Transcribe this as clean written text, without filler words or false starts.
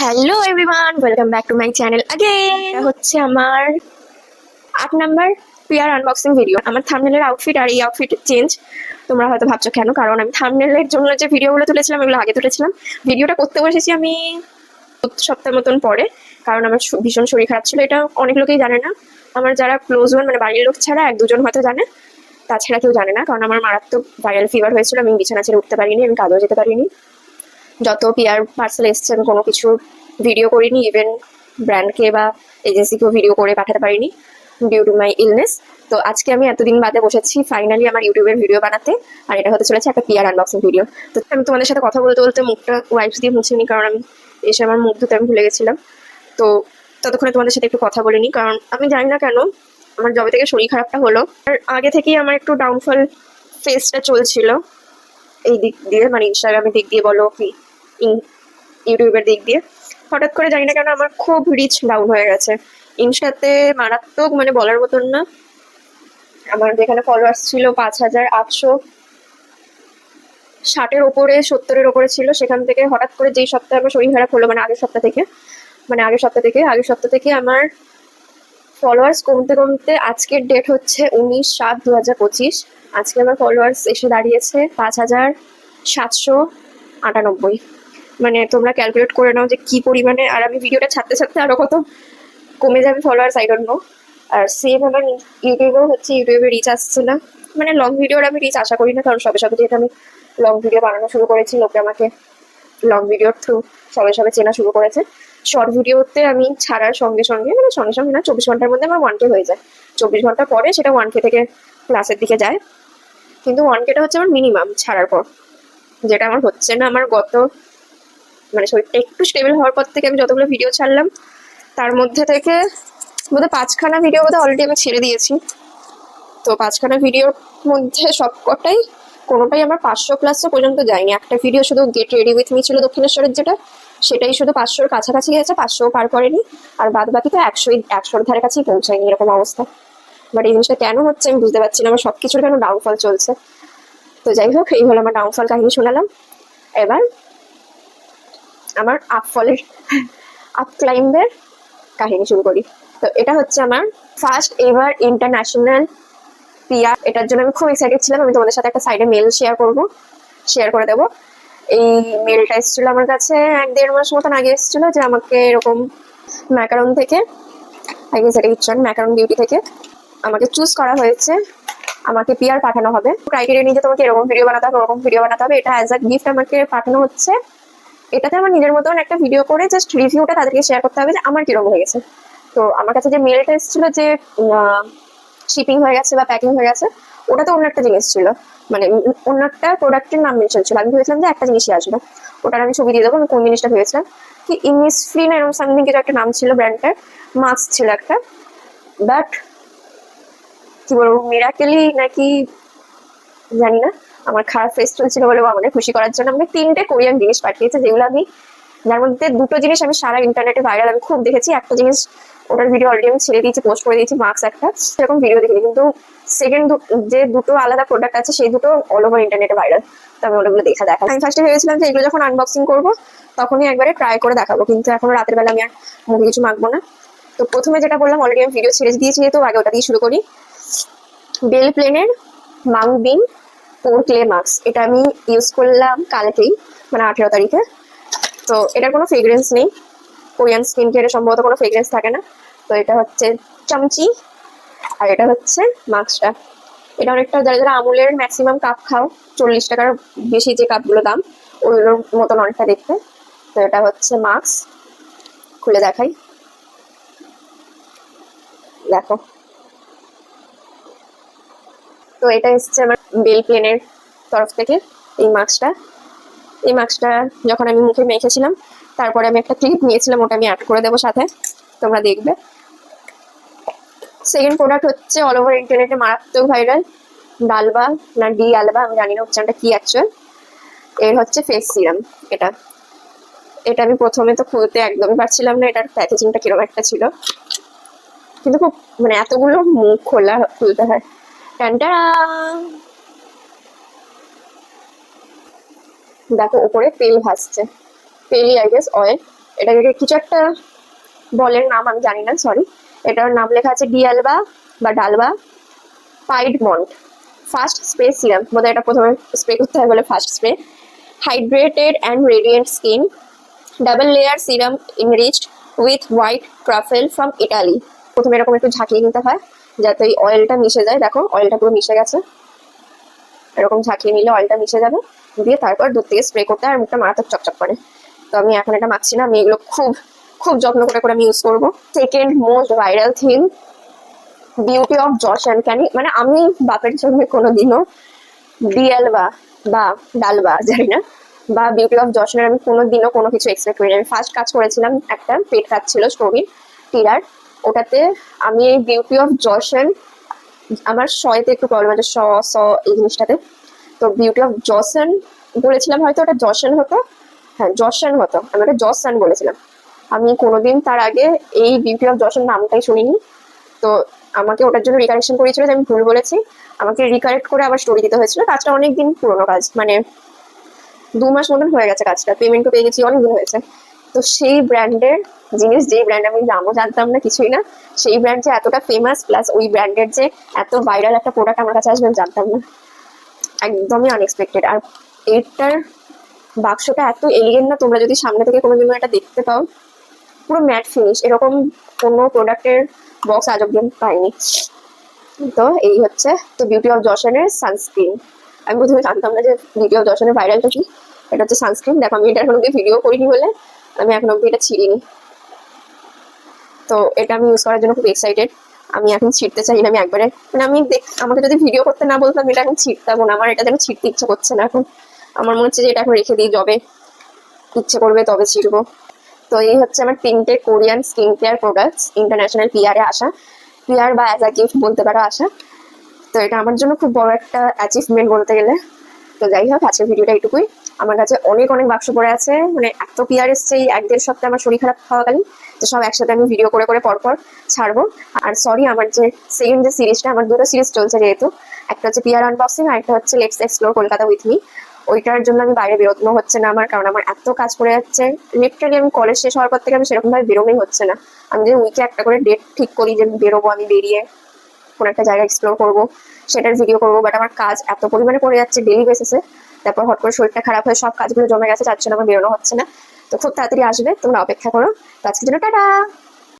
Hello everyone, welcome back to my channel again. এটা হচ্ছে আমার 8 নাম্বার পিয়ার আনবক্সিং ভিডিও। আমার থাম্বনেলের আউটফিট আর এই আউটফিট চেঞ্জ। তোমরা হয়তো ভাবছো কেন, কারণ আমি থাম্বনেলের জন্য যে ভিডিওগুলো তুলেছিলাম এগুলো আগে তুলেছিলাম। ভিডিওটা করতে বসেছি আমি সপ্তাহ মতন পরে, কারণ আমার ভীষণ শরীর খারাপ ছিল। এটা অনেক লোকেই জানে না, আমার যারা ক্লোজ ওয়ান মানে বাড়ির লোক ছাড়া এক দুজন হয়তো জানে, তাছাড়া কেউ জানে না। কারণ আমার মারাত্মক ভাইরাল ফিভার হয়েছিল, আমি বিছানা ছেড়ে উঠতে পারিনি, আমি কাজেও যেতে পারিনি। যত পিআর পার্সেল এসছে আমি কোনো কিছু ভিডিও করিনি, ইভেন ব্র্যান্ডকে বা এজেন্সিকেও ভিডিও করে পাঠাতে পারিনি ডিউ টু মাই ইলনেস। তো আজকে আমি এতদিন বাদে বসেছি ফাইনালি আমার ইউটিউবের ভিডিও বানাতে, আর এটা হতে চলেছে একটা পিআর আনবক্সিং ভিডিও। তো আমি তোমাদের সাথে কথা বলতে বলতে মুখটা ওয়াইপস দিয়ে মুছে নিই, কারণ আমি এসে আমার মুখ ধুতে আমি ভুলে গেছিলাম। তো ততক্ষণে তোমাদের সাথে একটু কথা বলে নিই, কারণ আমি জানি না কেন আমার যবে থেকে শরীর খারাপটা হলো, আর আগে থেকেই আমার একটু ডাউনফল ফেসটা চলছিল এই দিক দিয়ে, মানে ইনস্টাগ্রামের দিক দিয়ে বলো কি ইউটিউবের দিক দিয়ে। হঠাৎ করে জানি না কেন আমার খুব রিচ ডাউন হয়ে গেছে ইনস্টাতে, মারাত্মক, মানে বলার মতন না। আমার যেখানে ফলোয়ার্স ছিল 5860-এর ওপরে, 70-এর ওপরে ছিল, সেখান থেকে হঠাৎ করে যেই সপ্তাহে আমার শরীর খারাপ হলো, মানে আগের সপ্তাহ থেকে আমার ফলোয়ার্স কমতে কমতে আজকের ডেট হচ্ছে 19/7/2025। আজকে আমার ফলোয়ার্স এসে দাঁড়িয়েছে 5798। মানে তোমরা ক্যালকুলেট করে নাও যে কি পরিমাণে। আর আমি ভিডিওটা ছাড়তে ছাড়তে আরো কত কমে যাবে ফলোয়ার্স, আই ডোন্ট নো। আর সেম আমার ইউটিউবেও হচ্ছে, ইউটিউবে রিচ আসছে না। মানে লং ভিডিওর আমি রিচ আশা করি না, কারণ সবে সবে যেহেতু আমি লং ভিডিও বানানো শুরু করেছি, লোকে আমাকে লং ভিডিওর থ্রু সবে চেনা শুরু করেছে। শর্ট ভিডিওতে আমি ছাড়ার সঙ্গে সঙ্গে, মানে সঙ্গে সঙ্গে না, 24 ঘন্টার মধ্যে আমার 1K হয়ে যায়। 24 ঘন্টা পরে সেটা 1K থেকে ক্লাসের দিকে যায়, কিন্তু 1Kটা হচ্ছে আমার মিনিমাম ছাড়ার পর, যেটা আমার হচ্ছে না। আমার মানে শরীরটা একটু স্টেবল হওয়ার পর থেকে আমি যতগুলো ভিডিও ছাড়লাম, তার মধ্যে থেকে বোধহয় 5খানা ভিডিও বোধহয় অলরেডি আমি ছেড়ে দিয়েছি। তো 5খানা ভিডিওর মধ্যে সবকটাই, কোনোটাই আমার 500+ পর্যন্ত যায়নি। একটা ভিডিও শুধু গেট রেডি উইথ মি ছিল দক্ষিণেশ্বরের, যেটা সেটাই শুধু 500-র কাছাকাছি গেছে, 500 পার করেনি। আর বাদ বাকি তো 100-100-র ধারে কাছেই পৌঁছায়নি, এরকম অবস্থা। বাট এই জিনিসটা কেন হচ্ছে আমি বুঝতে পারছি না, আমার সবকিছুর কেন ডাউনফল চলছে। তো যাই হোক, এই হলো আমার ডাউনফল কাহিনী শোনালাম। এবার আমার আপ ক্লাইম্বের কাহিনী শুরু করি। তো এটা হচ্ছে আমার ফার্স্ট এভার ইন্টারন্যাশনাল পিআর। এটার জন্য আমি খুব এক্সাইটেড ছিলাম। আমি তোমাদের সাথে একটা সাইডে মেল শেয়ার করে দেবো। এই মেলটা এসেছিল আমার কাছে 1-1.5 মাস মতন আগে এসেছিল, যে আমাকে এরকম ম্যাকারন থেকে, আই গেস এটা ইচ্ছন ম্যাকারন বিউটি থেকে আমাকে চুজ করা হয়েছে, আমাকে পিআর পাঠানো হবে। ক্রাইটেরিয়া নিয়ে যে তোমাকে এরকম ভিডিও বানাতে হবে, ওরকম ভিডিও বানাতে হবে, এটা অ্যাজ আ গিফট আমাকে পাঠানো হচ্ছে। এটাতে আমার নিজের মতন একটা ভিডিও করে জাস্ট রিভিউটা তাদেরকে শেয়ার করতে হবে যে আমার কিরকম হয়ে গেছে। তো আমার কাছে যে মেলটা এসেছিল, যে শিপিং হয়ে গেছে বা প্যাকিং হয়ে গেছে, ওটা তো অন্য একটা জিনিস ছিল, মানে অন্য একটা প্রোডাক্টের নাম মেনশন ছিল। আমি ভেবেছিলাম যে একটা জিনিসই আসবে, ওটার আমি ছবি দিয়ে দেবো। আমি কোন জিনিসটা ভেবেছিলাম কি ইনিসফ্রি না এরকম সামথিং কিছু একটা নাম ছিল, ব্র্যান্ডটার মাস্ক ছিল একটা। বাট কি বলবো, মিরাকেলি নাকি জানি না, আমার খারাপ ফেস চলছিল বলে আমাকে খুশি করার জন্য আমাকে 3টে কোরিয়ান জিনিস পাঠিয়েছে, যেগুলো আমি, যার মধ্যে 2টো জিনিস আমি সারা ইন্টারনেটে ভাইরাল আমি খুব দেখেছি। একটা জিনিস ওটার ভিডিও অলরেডি আমি ছেড়ে দিয়েছি, পোস্ট করে দিয়েছি, মাস্ক একটা, সেরকম ভিডিও দেখিনি। কিন্তু সেকেন্ড যে 2টো আলাদা প্রোডাক্ট আছে, সেই 2টো অল ওভার ইন্টারনেটে ভাইরাল। তো আমি ওগুলো দেখা আমি ফার্স্টে ভেবেছিলাম যে এগুলো যখন আনবক্সিং করবো তখনই একবারে ট্রাই করে দেখাবো, কিন্তু এখন রাতের বেলা আমি আর মুখে কিছু মাখবো না। তো প্রথমে যেটা বললাম, অলরেডি আমি ভিডিও ছেড়ে দিয়েছি, যেহেতু আগে ওটা দিয়ে শুরু করি। বেল প্লেনের মাং বিন পোর ক্লে মাস্ক, এটা আমি ইউজ করলাম কালকেই, মানে 18 তারিখে। তো এটার কোনো ফ্রেগ্রেন্স নেই, কোরিয়ান স্কিন কেয়ারে সম্ভবত কোনো ফ্রেগ্রেন্স থাকে না। তো এটা হচ্ছে চামচি, আর এটা হচ্ছে মাস্কটা। এটা অনেকটা, যারা যারা আমুলের ম্যাক্সিমাম কাপ খাও, 40 টাকার বেশি যে কাপগুলো দাম, ওগুলোর মতন অনেকটা দেখতে। তো এটা হচ্ছে মাস্ক, খুলে দেখাই, দেখো। তো এটা এসছে আমার বেল প্লেনের তরফ থেকে এই মাস্কটা যখন আমি মুখে মেখেছিলাম, তারপরে আমি একটা ক্লিপ নিয়েছিলাম, ওটা আমি অ্যাড করে দেবো সাথে, তোমরা দেখবে। সেকেন্ড প্রোডাক্ট হচ্ছে অল ওভার ইন্টারনেটে মারাত্মক ভাইরাল, ডালবা না ডি আলবা, আমি জানি না উচ্চারণটা কি অ্যাকচুয়াল। এর হচ্ছে ফেস সিরাম। এটা এটা আমি প্রথমে তো খুলতে একদমই পারছিলাম না, এটার প্যাকেজিংটা কিরকম একটা ছিল, কিন্তু খুব, মানে এতগুলো মুখ খুলতে হয়। টানটারা, দেখো ওপরে তেল ভাসছে, তেলই আই গেস অয়েল। এটাকে কিছু একটা বলের নাম আমি জানি না, সরি। এটার নাম লেখা আছে ডিয়ালবা বা d'Alba Piedmont first spray serum. বোধহয় এটা প্রথমে স্প্রে করতে হয় বলে first spray. Hydrated and radiant skin, double layer serum enriched with white truffle from Italy. প্রথমে এরকম একটু ঝাঁকিয়ে নিতে হয় যাতে ওই অয়েলটা মিশে যায়। দেখো অয়েলটা পুরো মিশে গেছে, এরকম ঝাঁকিয়ে নিলে অয়েলটা মিশে যাবে। দিয়ে তারপর দুধ থেকে স্প্রে করতে হয় আর মুখটা মারাত্মক চকচক করে। তো আমি এখন এটা মাখছি না, আমি এগুলো খুব খুব যত্ন করে করে আমি ইউজ করবো। Second most viral thing, beauty of Josh and Canny. মানে আমি বাপের জন্মে কোনোদিনও ডিয়ালবা বা ডালবা জানি না বা বিউটি অফ জশনের আমি কোনোদিনও কোনো কিছু এক্সপেক্ট করিনি। আমি ফার্স্ট কাজ করেছিলাম, একটা পেট কাজ ছিল স্টোরির টিরার, ওটাতে আমি এই বিউটি অফ জশন, আমার শয়েতে একটু প্রবলেম আছে, স এই জিনিসটাতে। তো বিউটি অফ জসন বলেছিলাম, হয়তো ওটা জশন হতো, হ্যাঁ জশন হতো, আমি ওটা জসন বলেছিলাম। আমি কোনোদিন তার আগে এই বিউটি অফ জশন নামটাই শুনিনি। তো আমাকে ওটার জন্য রিকারেকশন করেছিল যে আমি ভুল বলেছি, আমাকে রিকারেক্ট করে আবার স্টোরি দিতে হয়েছিল। কাজটা অনেকদিন পুরোনো কাজ, মানে 2 মাস মতন হয়ে গেছে কাজটা, পেমেন্টও পেয়ে গেছি, অনেকদিন হয়েছে। তো সেই ব্র্যান্ডের জিনিস, যেই ব্র্যান্ড আমি নামও জানতাম না কিছুই না, সেই ব্র্যান্ড যে এতটা ফেমাস, প্লাস ওই ব্র্যান্ডের যে এত ভাইরাল একটা প্রোডাক্ট আমার কাছে আসবে আমি জানতাম না, একদমই আনএক্সপেক্টেড। আর এটার বাক্সটা এত এলিগেন্ট না, তোমরা যদি সামনে থেকে কোনোদিনও এটা দেখতে পাও, পুরো ম্যাট ফিনিশ, এরকম কোনো প্রোডাক্টের বক্স আজ অব্দি পাইনি। তো এই হচ্ছে তো বিউটি অফ জশনের সানস্ক্রিন। আমি প্রথমে জানতাম না যে বিউটি অফ জশনের ভাইরালটা কি। এটা হচ্ছে সানস্ক্রিন। দেখো আমি এটা এখন অব্দি ভিডিও করিনি বলে আমি এখন অব্দি এটা ছিঁড়িনি। তো এটা আমি ইউজ করার জন্য খুব এক্সাইটেড। আমি এখন ছিঁড়তে চাই না, আমি একবারে মানে আমি আমাকে যদি ভিডিও করতে না বলতাম এটা এখন ছিঁড়তাম না। আমার এটা যেন ছিঁড়তে ইচ্ছে করছে না এখন, আমার মনে হচ্ছে যে এটা এখন রেখে দিই, যবে ইচ্ছে করবে তবে ছিঁড়বো। তো এই হচ্ছে আমার 3টে Korean skin care products, international PR এ আসা, পিআর বা অ্যাজ আ গিফট বলতে পারো আসা। তো এটা আমার জন্য খুব বড় একটা অ্যাচিভমেন্ট বলতে গেলে। তো যাই হোক, আজকের ভিডিওটা এইটুকুই। আমার কাছে অনেক অনেক বাক্স পড়ে আছে, মানে এত পিআর এসছে এই 1-1.5 সপ্তাহে আমার শরীর খারাপ থাকাকালীন। তো সব একসাথে আমি ভিডিও করে করে পরপর ছাড়বো। আর সরি, আমার যে সেকেন্ড যে সিরিজটা, আমার 2টো সিরিজ চলছে যেহেতু, একটা হচ্ছে পিআর আনবক্সিং আর একটা হচ্ছে let's explore Kolkata with me. ওইটার জন্য আমি বাইরে বেরোনো হচ্ছে না আমার, কারণ আমার এত কাজ পড়ে যাচ্ছে। লিটারালি আমি কলেজ শেষ হওয়ার পর থেকে আমি সেরকম ভাবে বেরোনোই হচ্ছে না। আমি যে উইকে একটা করে ডেট ঠিক করি যে বেরোবো, আমি বেরিয়ে কোনো একটা জায়গা এক্সপ্লোর করবো, সেটার ভিডিও করবো, বাট আমার কাজ এত পরিমাণে পড়ে যাচ্ছে ডেলি বেসিসে। তারপর হট করে শরীরটা খারাপ হয়ে সব কাজগুলো জমে গেছে, যার জন্য আমার বেরোনো হচ্ছে না। তো খুব তাড়াতাড়ি আসবে, তোমরা অপেক্ষা করো। তো আজকের জন্য টাটা।